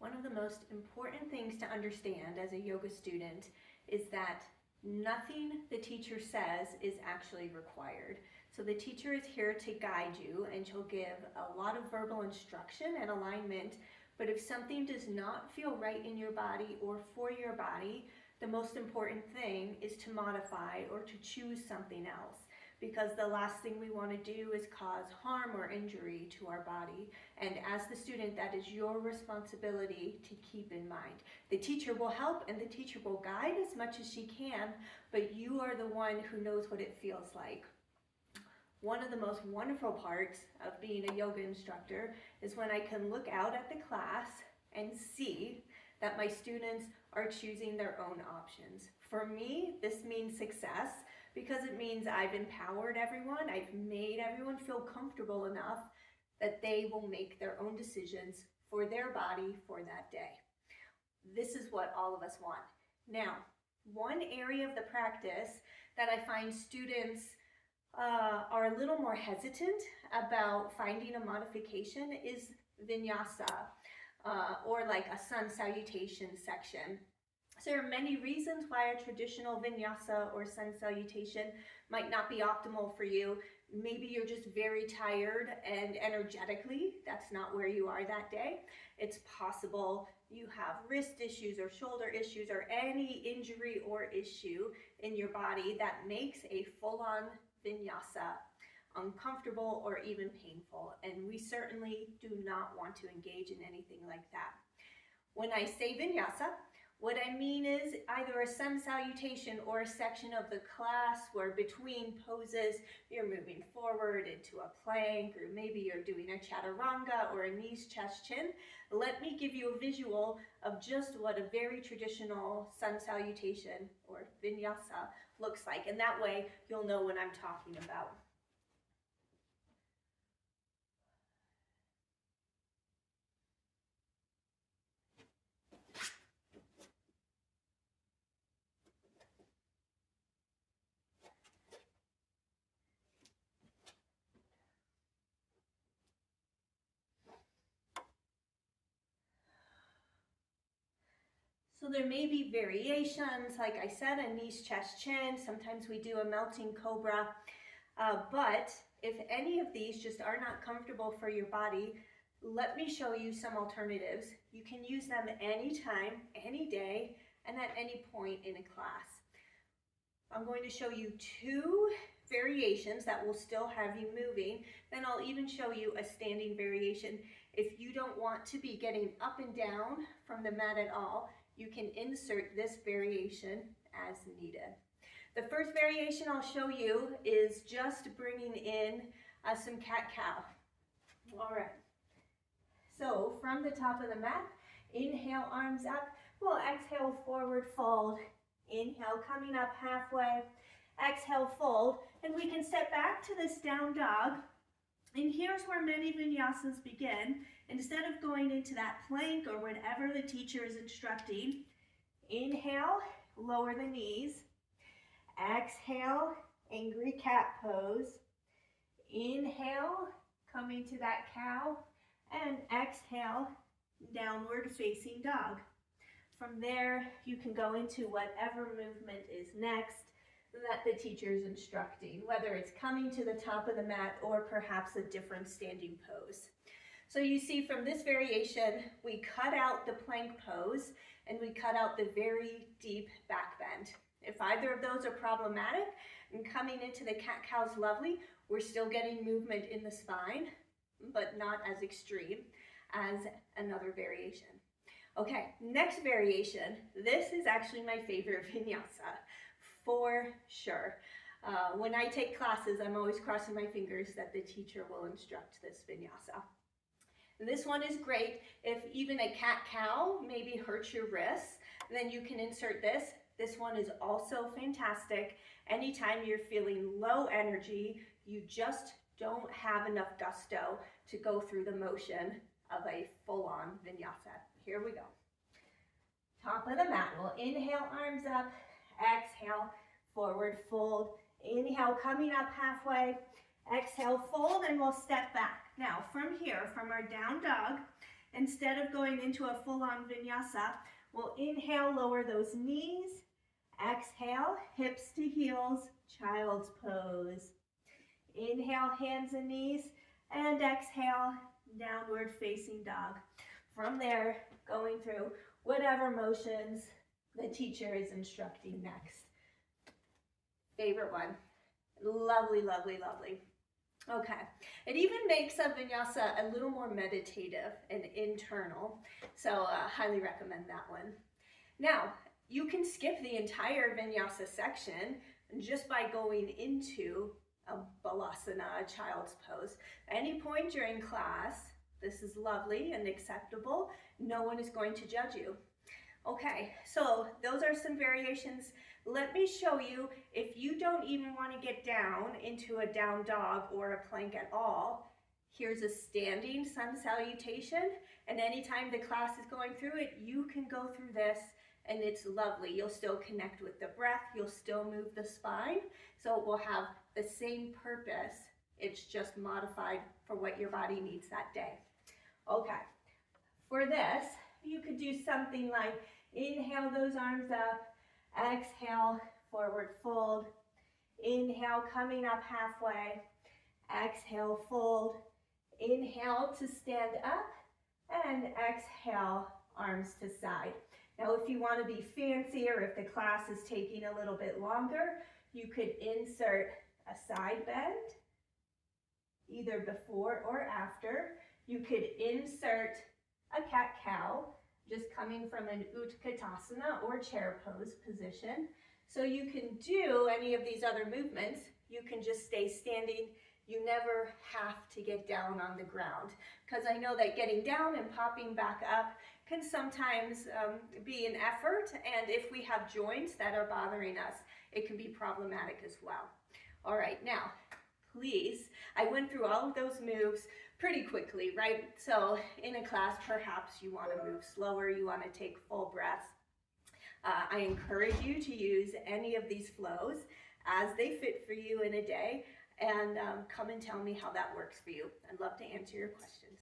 One of the most important things to understand as a yoga student is that nothing the teacher says is actually required. So the teacher is here to guide you, and she'll give a lot of verbal instruction and alignment, but if something does not feel right in your body or for your body, the most important thing is to modify or to choose something else, because the last thing we want to do is cause harm or injury to our body. And as the student, that is your responsibility to keep in mind. The teacher will help and the teacher will guide as much as she can, but you are the one who knows what it feels like. One of the most wonderful parts of being a yoga instructor is when I can look out at the class and see that my students are choosing their own options. For me, this means success because it means I've empowered everyone, I've made everyone feel comfortable enough that they will make their own decisions for their body for that day. This is what all of us want. Now, one area of the practice that I find students are a little more hesitant about finding a modification is Vinyasa, or like a sun salutation section. So there are many reasons why a traditional Vinyasa or sun salutation might not be optimal for you. Maybe you're just very tired and energetically, that's not where you are that day. It's possible you have wrist issues or shoulder issues or any injury or issue in your body that makes a full-on Vinyasa uncomfortable or even painful, and we certainly do not want to engage in anything like that. When I say Vinyasa, what I mean is either a sun salutation or a section of the class where between poses you're moving forward into a plank, or maybe you're doing a chaturanga or a knees, chest, chin. Let me give you a visual of just what a very traditional sun salutation or Vinyasa looks like, and that way you'll know what I'm talking about. So there may be variations, like I said, a knees, chest, chin. Sometimes we do a melting cobra. But if any of these just are not comfortable for your body, let me show you some alternatives. You can use them anytime, any day, and at any point in a class. I'm going to show you two variations that will still have you moving. Then I'll even show you a standing variation. If you don't want to be getting up and down from the mat at all, you can insert this variation as needed. The first variation I'll show you is just bringing in some cat-cow. All right. So from the top of the mat, inhale, arms up. We'll exhale, forward fold. Inhale, coming up halfway. Exhale, fold. And we can step back to this down dog. And here's where many vinyasas begin. Instead of going into that plank or whatever the teacher is instructing, inhale, lower the knees. Exhale, angry cat pose. Inhale, coming to that cow. And exhale, downward facing dog. From there, you can go into whatever movement is next that the teacher is instructing, whether it's coming to the top of the mat or perhaps a different standing pose. So you see from this variation, we cut out the plank pose and we cut out the very deep back bend. If either of those are problematic and coming into the cat-cow is lovely, we're still getting movement in the spine, but not as extreme as another variation. Okay, next variation. This is actually my favorite vinyasa, for sure. When I take classes, I'm always crossing my fingers that the teacher will instruct this vinyasa. This one is great. If even a cat-cow maybe hurts your wrists, then you can insert this. This one is also fantastic. Anytime you're feeling low energy, you just don't have enough gusto to go through the motion of a full-on vinyasa. Here we go. Top of the mat. We'll inhale, arms up. Exhale, forward fold. Inhale, coming up halfway. Exhale, fold, and we'll step back. Now, from here, from our down dog, instead of going into a full-on vinyasa, we'll inhale, lower those knees. Exhale, hips to heels, child's pose. Inhale, hands and knees, and exhale, downward facing dog. From there, going through whatever motions the teacher is instructing next. Favorite one. Lovely, lovely, lovely. Okay, it even makes a vinyasa a little more meditative and internal, so highly recommend that one. Now, you can skip the entire vinyasa section just by going into a balasana, a child's pose. At any point during class, this is lovely and acceptable. No one is going to judge you. Okay, so those are some variations. Let me show you, if you don't even want to get down into a down dog or a plank at all, here's a standing sun salutation, and anytime the class is going through it, you can go through this, and it's lovely. You'll still connect with the breath, you'll still move the spine, so it will have the same purpose. It's just modified for what your body needs that day. Okay, for this, you could do something like inhale those arms up, exhale, forward fold, inhale, coming up halfway, exhale, fold, inhale to stand up, and exhale, arms to side. Now, if you want to be fancy or if the class is taking a little bit longer, you could insert a side bend, either before or after. You could insert a cat-cow, just coming from an Utkatasana or chair pose position. So you can do any of these other movements. You can just stay standing. You never have to get down on the ground, because I know that getting down and popping back up can sometimes be an effort, and if we have joints that are bothering us, it can be problematic as well. All right, now, please, I went through all of those moves pretty quickly, right? So in a class, perhaps you want to move slower, you want to take full breaths. I encourage you to use any of these flows as they fit for you in a day, and come and tell me how that works for you. I'd love to answer your questions.